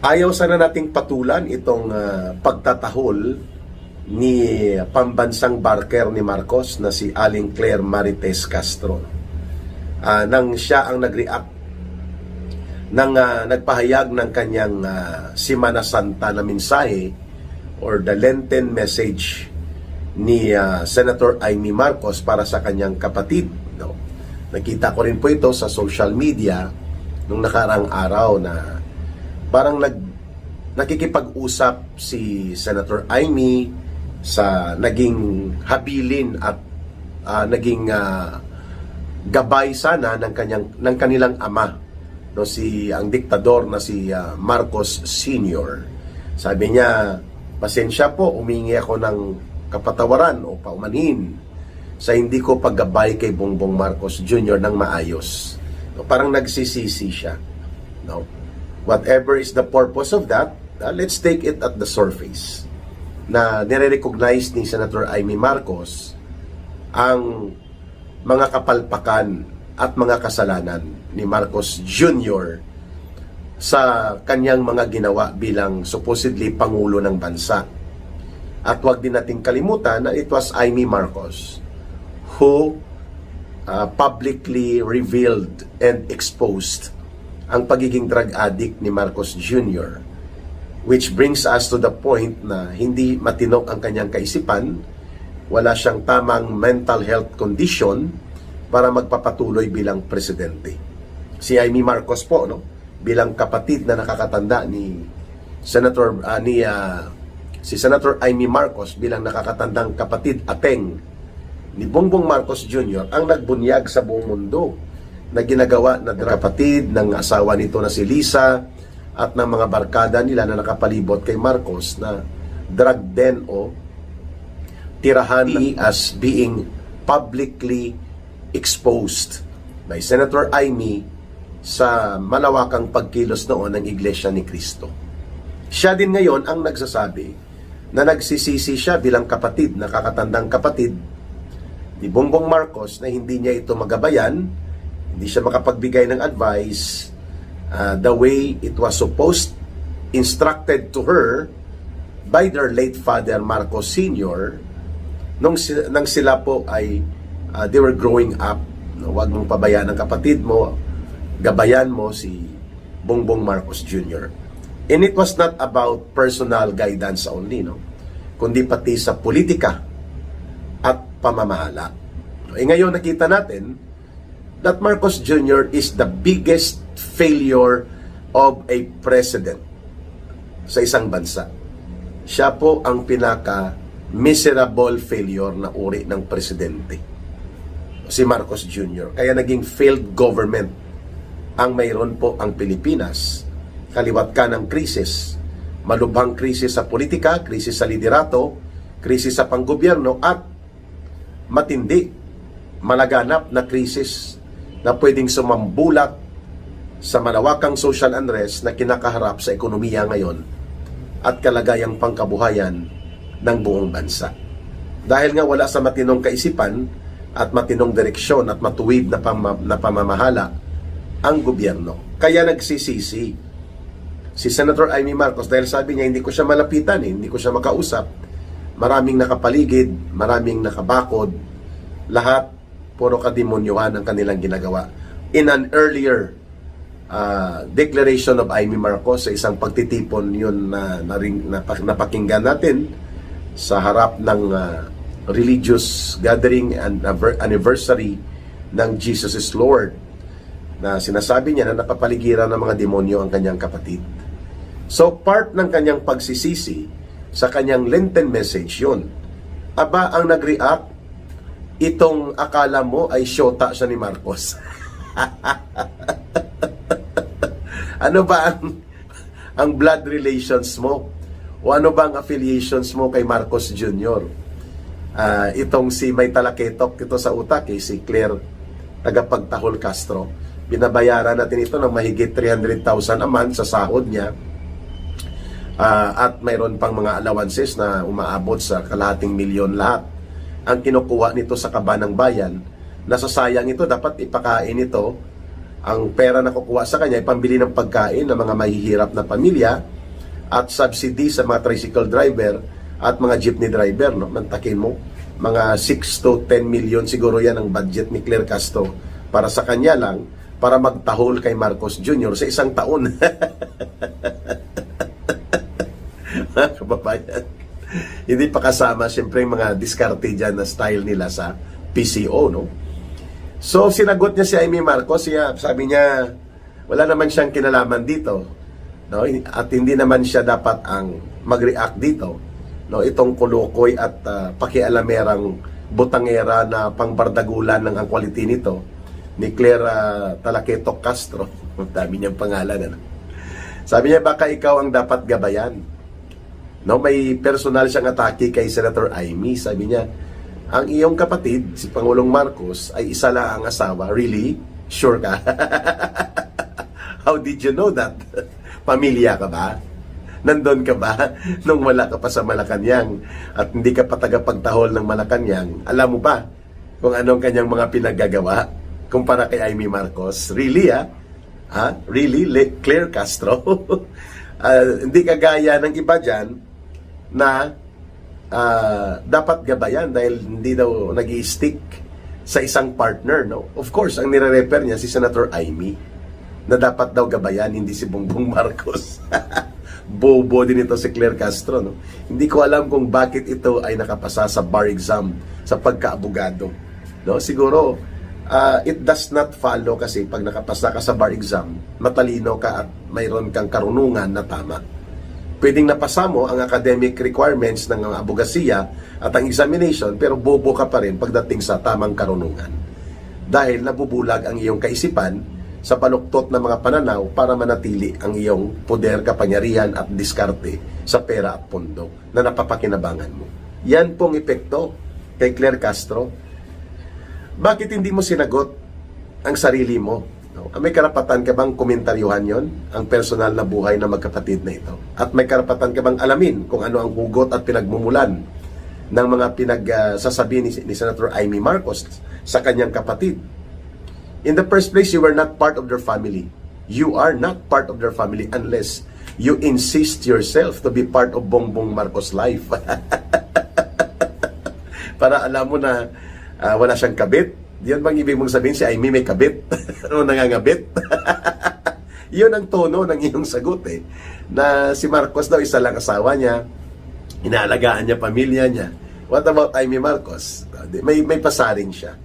Ayaw sana nating patulan itong pagtatahol ni pambansang barker ni Marcos na si Aling Claire Marites Castro. Nang siya ang nag-react, nagpahayag ng kanyang Semana Santa na mensahe or the Lenten message ni Senator Amy Marcos para sa kanyang kapatid. No? Nakita ko rin po ito sa social media nung nakaraang araw na parang nakikipag-usap si Senator Amy sa naging habilin at naging gabay sana ng kanilang ama, no, ang diktador na si Marcos Sr. Sabi niya, pasensya po, humingi ako ng kapatawaran o paumanhin sa hindi ko paggabay kay Bongbong Marcos Jr. ng maayos. No, parang nagsisisi siya. No? Whatever is the purpose of that, let's take it at the surface. Na nire-recognize ni Senator Amy Marcos ang mga kapalpakan at mga kasalanan ni Marcos Jr. sa kanyang mga ginawa bilang supposedly Pangulo ng Bansa. At huwag din nating kalimutan na it was Amy Marcos who publicly revealed and exposed ang pagiging drug addict ni Marcos Jr. Which brings us to the point na hindi matinok ang kanyang kaisipan, wala siyang tamang mental health condition para magpapatuloy bilang presidente. Si Amy Marcos po, no, bilang kapatid na nakakatanda ni Senator si Senator Amy Marcos bilang nakakatandang kapatid ateng ni Bongbong Marcos Jr. ang nagbunyag sa buong mundo na ginagawa na kapatid ng asawa nito na si Lisa at ng mga barkada nila na nakapalibot kay Marcos na drug den o tirahan as being publicly exposed by Senator Amy sa malawakang pagkilos noon ng Iglesia ni Cristo. Siya din ngayon ang nagsasabi na nagsisisi siya bilang kapatid, nakakatandang kapatid ni Bongbong Marcos na hindi niya ito magabayan, hindi siya makapagbigay ng advice the way it was supposed, instructed to her by their late father Marcos Sr. nang sila po ay they were growing up. No? Huwag mong pabayaan ang kapatid mo, gabayan mo si Bongbong Marcos Jr. And it was not about personal guidance only, no? Kundi pati sa politika at pamamahala. Ngayon nakita natin that Marcos Jr. is the biggest failure of a president sa isang bansa. Siya po ang pinaka-miserable failure na uri ng presidente, si Marcos Jr. Kaya naging failed government ang mayroon po ang Pilipinas. Kaliwat ka ng krisis, malubhang krisis sa politika, krisis sa liderato, krisis sa panggobyerno, at matindi, malaganap na krisis na pwedeng sumambulak sa malawakang social unrest na kinakaharap sa ekonomiya ngayon at kalagayang pangkabuhayan ng buong bansa. Dahil nga wala sa matinong kaisipan at matinong direksyon at matuwid na pamamahala ang gobyerno. Kaya nagsisisi si Senator Amy Marcos dahil sabi niya hindi ko siya malapitan, hindi ko siya makausap. Maraming nakapaligid, maraming nakabakod, lahat puro kademonyohan ang kanilang ginagawa. In an earlier declaration of Amy Marcos sa isang pagtitipon yun na napakinggan natin sa harap ng religious gathering and anniversary ng Jesus is Lord, na sinasabi niya na napapaligiran ng mga demonyo ang kanyang kapatid. So part ng kanyang pagsisisi sa kanyang Lenten message yun. Aba, ang nag-react, itong akala mo ay syota siya ni Marcos. Ano ba ang blood relations mo? O ano ba ang affiliations mo kay Marcos Jr.? Itong si May Talaketok, ito sa utak, si Claire Tagapagtahol Castro. Binabayaran natin ito ng mahigit 300,000 a month sa sahod niya. At mayroon pang mga allowances na umaabot sa kalahating milyon lahat. Ang kinukuha nito sa kaban ng bayan, nasasayang ito, dapat ipakain ito Ang pera na kukuha sa kanya ay pambili ng pagkain ng mga mahihirap na pamilya at subsidy sa mga tricycle driver at mga jeepney driver. No? Mantakin mo, mga 6 to 10 million siguro yan ang budget ni Claire Castro para sa kanya lang, para magtahol kay Marcos Jr. sa isang taon. Mga kababayan, hindi pa kasama siyempre yung mga diskarte dyan na style nila sa PCO, no? So, sinagot niya si Amy Marcos, sabi niya, wala naman siyang kinalaman dito, no? At hindi naman siya dapat ang mag-react dito, no? Itong kulukoy at pakialamerang butangera na pangbardagulan ng ang quality nito, ni Claire Talaqueto Castro. Dami niyang pangalan, ano? Sabi niya, baka ikaw ang dapat gabayan. No, may personal siyang atake kay Senator Amy. Sabi niya, ang iyong kapatid, si Pangulong Marcos, ay isa lang ang asawa. Really? Sure ka? How did you know that? Pamilya ka ba? Nandun ka ba nung wala ka pa sa Malacanang at hindi ka pa tagapagtahol ng Malacanang? Alam mo ba kung anong kanyang mga pinaggagawa kumpara kay Amy Marcos? Really, Really? Claire Castro? Hindi kagaya ng iba dyan na dapat gabayan dahil hindi daw nag-i-stick sa isang partner, no? Of course, ang nire-refer niya si Senator Amy na dapat daw gabayan, hindi si Bongbong Marcos. Bobo din ito si Claire Castro, no? Hindi ko alam kung bakit ito ay nakapasa sa bar exam sa pagkaabogado, no? Siguro it does not follow kasi pag nakapasa ka sa bar exam, matalino ka at mayroon kang karunungan na tama. Pwedeng napasa mo ang academic requirements ng abogasiya at ang examination, pero bobo ka pa rin pagdating sa tamang karunungan. Dahil nabubulag ang iyong kaisipan sa paluktot ng mga pananaw para manatili ang iyong poder, kapangyarihan at diskarte sa pera at pondo na napapakinabangan mo. Yan pong epekto kay Claire Castro. Bakit hindi mo sinagot ang sarili mo? No? May karapatan ka bang komentaryuhan yon, ang personal na buhay ng magkapatid na ito? At may karapatan ka bang alamin kung ano ang hugot at pinagmumulan ng mga pinagsasabi ni Senator Amy Marcos sa kanyang kapatid? In the first place, you were not part of their family. You are not part of their family unless you insist yourself to be part of Bongbong Marcos' life. Para alam mo na wala siyang kabit. Yan bang ibig mong sabihin si Amy may kabit? Ano nangangabit? Yun ang tono ng iyong sagot na si Marcos daw isa lang asawa niya, inaalagaan niya pamilya niya. What about Amy Marcos? May pasaring siya.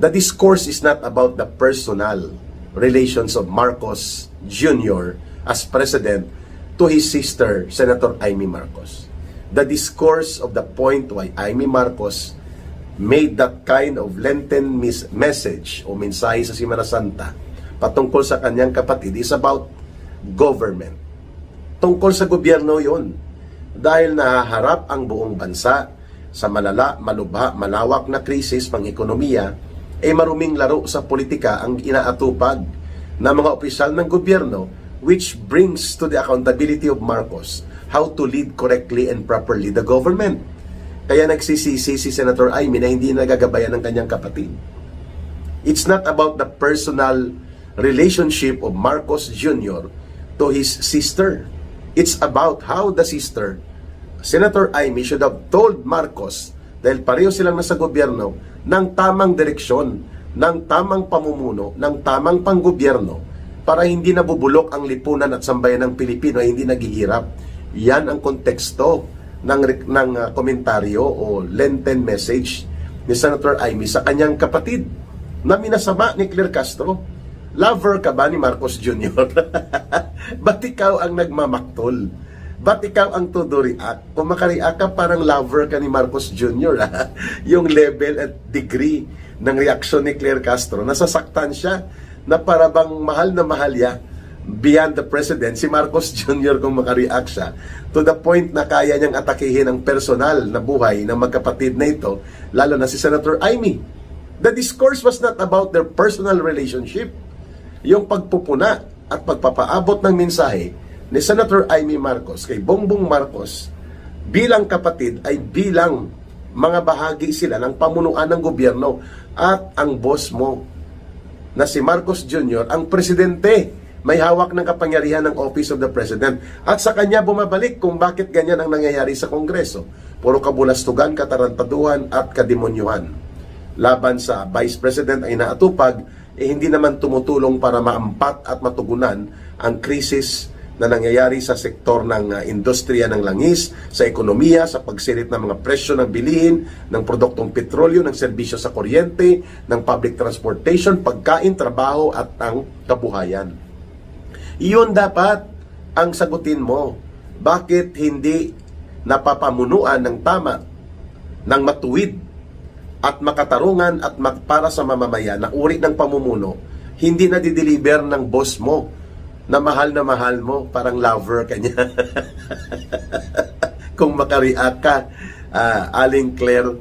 The discourse is not about the personal relations of Marcos Jr. as president to his sister, Senator Amy Marcos. The discourse of the point why Amy Marcos made that kind of Lenten message o mensahe sa Semana Santa patungkol sa kanyang kapatid is about government. Tungkol sa gobyerno yon. Dahil nahaharap ang buong bansa sa malala, malubha, malawak na krisis pang-ekonomiya, maruming laro sa politika ang inaatupag ng mga opisyal ng gobyerno, which brings to the accountability of Marcos how to lead correctly and properly the government. Kaya nagsisisi si Senator Amy na hindi nagagabayan ng kanyang kapatid. It's not about the personal relationship of Marcos Jr. to his sister. It's about how the sister, Senator Amy, should have told Marcos, dahil pareho silang nasa gobyerno, ng tamang direksyon, ng tamang pamumuno, ng tamang panggobyerno, para hindi nabubulok ang lipunan at sambayan ng Pilipino ay hindi naghihirap. Yan ang konteksto ng komentaryo o Lenten message ni Senator Amy sa kanyang kapatid na minasama ni Claire Castro. Lover ka ba ni Marcos Jr.? Ba't ikaw ang nagmamaktol? Ba't ikaw ang to-react? Kung makareact ka, parang lover ka ni Marcos Jr. Yung level at degree ng reaksyon ni Claire Castro, nasasaktan siya na para bang mahal na mahal ya beyond the president, si Marcos Jr. kung makareact siya, to the point na kaya niyang atakihin ang personal na buhay ng magkapatid na ito, lalo na si Senator Amy. The discourse was not about their personal relationship. Yung pagpupuna at pagpapaabot ng mensahe ni Senator Amy Marcos kay Bongbong Marcos bilang kapatid ay bilang mga bahagi sila ng pamunuan ng gobyerno at ang boss mo na si Marcos Jr. ang presidente, may hawak ng kapangyarihan ng Office of the President. At sa kanya bumabalik kung bakit ganyan ang nangyayari sa Kongreso. Puro kabulastugan, katarantaduhan at kademonyuhan. Laban sa Vice President ay naatupag, hindi naman tumutulong para maampat at matugunan ang krisis na nangyayari sa sektor ng industriya ng langis, sa ekonomiya, sa pagsirit ng mga presyo ng bilihin, ng produktong petrolyo, ng serbisyo sa kuryente, ng public transportation, pagkain, trabaho at ang kabuhayan. Iyon dapat ang sagutin mo. Bakit hindi napapamunuan ng tama, ng matuwid at makatarungan at para sa mamamayan na uri ng pamumuno, hindi na dideliver ng boss mo na mahal mo, parang lover ka niya. Kung makareact ka, Aling Claire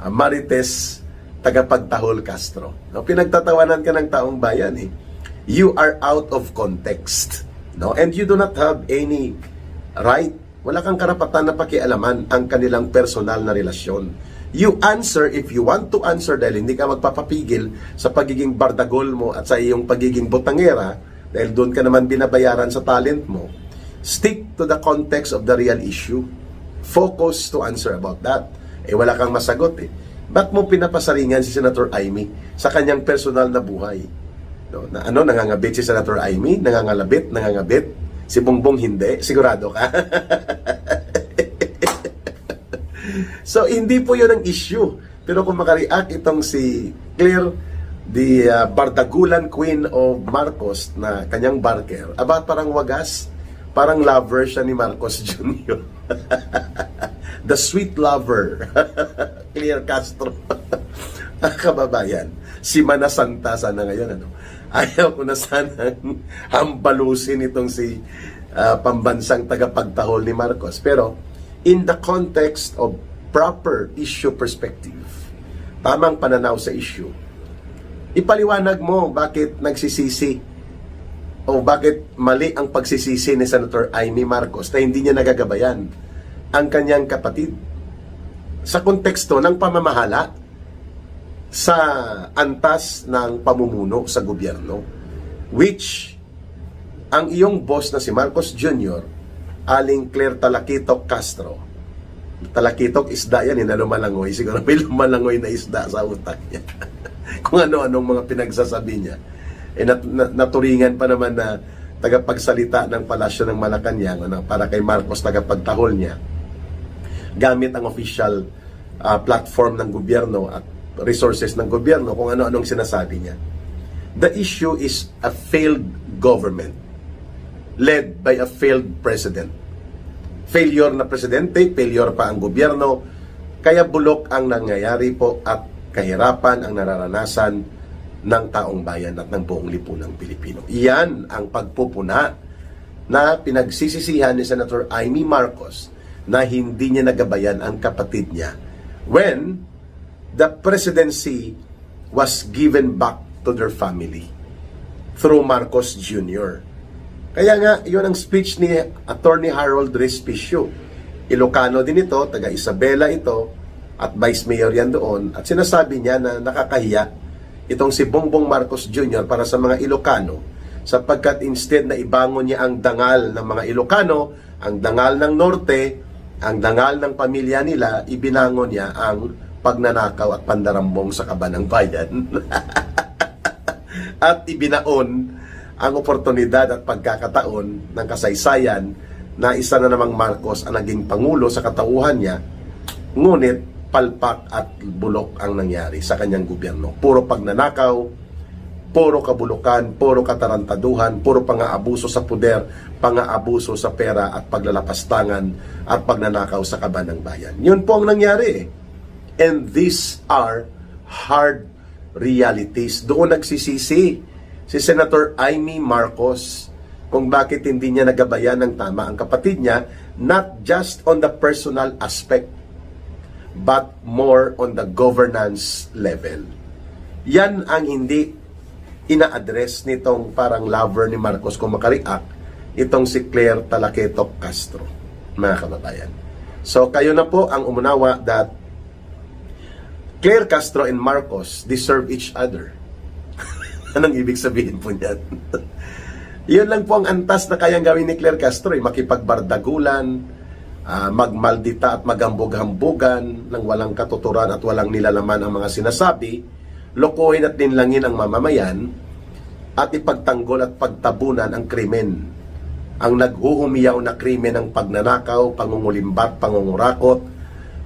Marites, tagapagtahol Castro. No, pinagtatawanan ka ng taong bayan eh. You are out of context. No? And you do not have any right. Wala kang karapatan na pakialaman ang kanilang personal na relasyon. You answer if you want to answer dahil hindi ka magpapapigil sa pagiging bardagol mo at sa iyong pagiging botangera dahil doon ka naman binabayaran sa talent mo. Stick to the context of the real issue. Focus to answer about that. Wala kang masagot eh. Ba't mo pinapasaringan si Senator Amy sa kanyang personal na buhay? No, nangangabit si Senator Amy? Nangangabit? Si Bongbong hindi? Sigurado ka? So, hindi po yun ang issue. Pero kung makareact itong si Claire, the bardagulan queen of Marcos na kanyang barker, parang wagas, parang lover siya ni Marcos Jr. The sweet lover. Claire Castro. Kababayan, si Manasanta sana ngayon, ayaw ko na sanang hambalusin itong si pambansang tagapagtahol ni Marcos. Pero, in the context of proper issue perspective, tamang pananaw sa issue, ipaliwanag mo bakit nagsisisi o bakit mali ang pagsisisi ni Senator Amy Marcos na hindi niya nagagabayan ang kanyang kapatid sa konteksto ng pamamahala sa antas ng pamumuno sa gobyerno, which ang iyong boss na si Marcos Jr., Aling Claire Talakitok Castro, talakitok isda yan, lumalangoy, siguro may lumalangoy na isda sa utak niya. Kung ano-anong mga pinagsasabi niya. Naturingan pa naman na tagapagsalita ng palasyo ng Malacanang para kay Marcos, tagapagtahol niya, gamit ang official platform ng gobyerno at resources ng gobyerno, kung ano-anong sinasabi niya. The issue is a failed government led by a failed president. Failure na presidente, failure pa ang gobyerno, kaya bulok ang nangyayari po at kahirapan ang nararanasan ng taong bayan at ng buong lipunang Pilipino. Iyan ang pagpupuna na pinagsisisihan ni Senator Amy Marcos na hindi niya nagabayan ang kapatid niya when the presidency was given back to their family through Marcos Jr. Kaya nga, yun ang speech ni Attorney Harold Respicio. Ilocano din ito, taga Isabela ito, at Vice Mayor yan doon. At sinasabi niya na nakakahiya itong si Bongbong Marcos Jr. para sa mga Ilocano, sapagkat instead na ibangon niya ang dangal ng mga Ilocano, ang dangal ng Norte, ang dangal ng pamilya nila, ibinangon niya ang pagnanakaw at pandarambong sa kaban ng bayan. At ibinaon ang oportunidad at pagkakataon ng kasaysayan na isa na namang Marcos ang naging pangulo sa katauhan niya, ngunit palpak at bulok ang nangyari sa kanyang gobyerno. Puro pagnanakaw, puro kabulukan, puro katarantaduhan, puro pang-aabuso sa puder, pang-aabuso sa pera at paglalapastangan at pagnanakaw sa kaban ng bayan. Yun po ang nangyari. And these are hard realities. Doon nagsisisi si Senator Amy Marcos kung bakit hindi niya nagabayan ng tama ang kapatid niya, not just on the personal aspect, but more on the governance level. Yan ang hindi ina-address nitong parang lover ni Marcos kung makariak, itong si Claire Talakitok Castro, mga kababayan. So kayo na po ang umunawa that Claire Castro and Marcos deserve each other. Anong ibig sabihin po niyan? Yun lang po ang antas na kayang gawin ni Claire Castro, makipagbardagulan, magmaldita at magambog-hambugan ng walang katuturan at walang nilalaman ang mga sinasabi, lokohin at dinlangin ang mamamayan, at ipagtanggol at pagtabunan ang krimen. Ang naghuhumiyaw na krimen ng pagnanakaw, pangungulimbat, pangungurakot,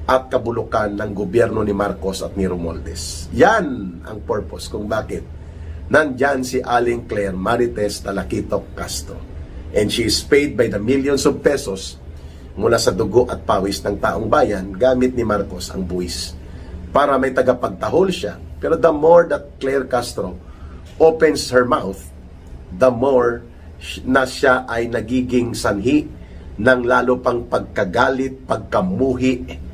at kabulukan ng gobyerno ni Marcos at ni Romualdez. Yan ang purpose kung bakit nandyan si Aling Claire Marites Talakitok Castro. And she is paid by the millions of pesos mula sa dugo at pawis ng taong bayan gamit ni Marcos ang buwis para may tagapagtahol siya. Pero the more that Claire Castro opens her mouth, the more na siya ay nagiging sanhi ng lalo pang pagkagalit, pagkamuhi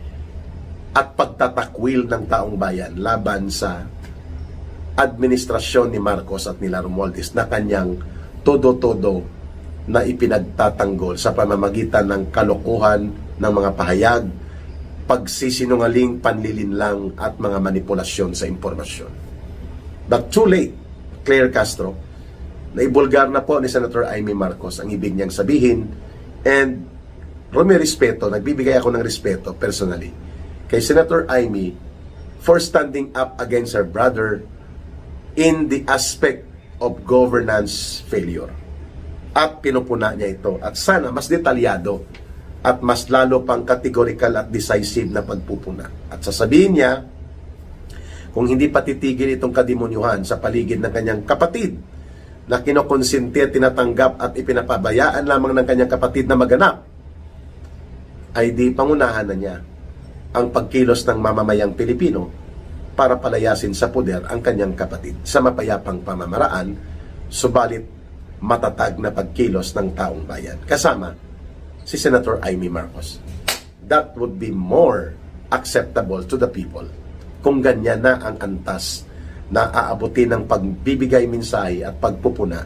at pagtatakwil ng taong bayan laban sa administrasyon ni Marcos at nila Romualdez na kanyang todo-todo na ipinagtatanggol sa pamamagitan ng kalokohan ng mga pahayag, pagsisinungaling, panlilinlang at mga manipulasyon sa impormasyon. But too late, Claire Castro, naibulgar na po ni Senator Amy Marcos ang ibig niyang sabihin, and may respeto, nagbibigay ako ng respeto personally kay Senator Amy for standing up against her brother in the aspect of governance failure. At pinupuna niya ito. At sana mas detalyado at mas lalo pang categorical at decisive na pagpupuna. At sasabihin niya, kung hindi patitigil itong kademonyuhan sa paligid ng kanyang kapatid na kinokonsinti at tinatanggap at ipinapabayaan lamang ng kanyang kapatid na maganap, ay di pangunahan na niya ang pagkilos ng mamamayang Pilipino para palayasin sa poder ang kanyang kapatid sa mapayapang pamamaraan, subalit matatag na pagkilos ng taong bayan kasama si Senator Amy Marcos. That would be more acceptable to the people kung ganyan na ang antas na aabutin ng pagbibigay mensahe at pagpupuna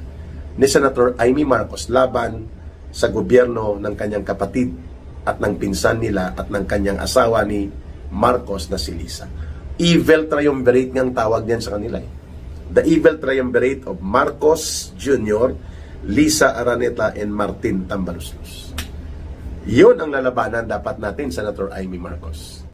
ni Senator Amy Marcos laban sa gobyerno ng kanyang kapatid at ng pinsan nila at ng kanyang asawa ni Marcos na si Lisa. Evil triumvirate ngang tawag niyan sa kanila. The evil triumvirate of Marcos Jr., Lisa Araneta, and Martin Tambaluslos. Yun ang lalabanan dapat natin, Senator Amy Marcos.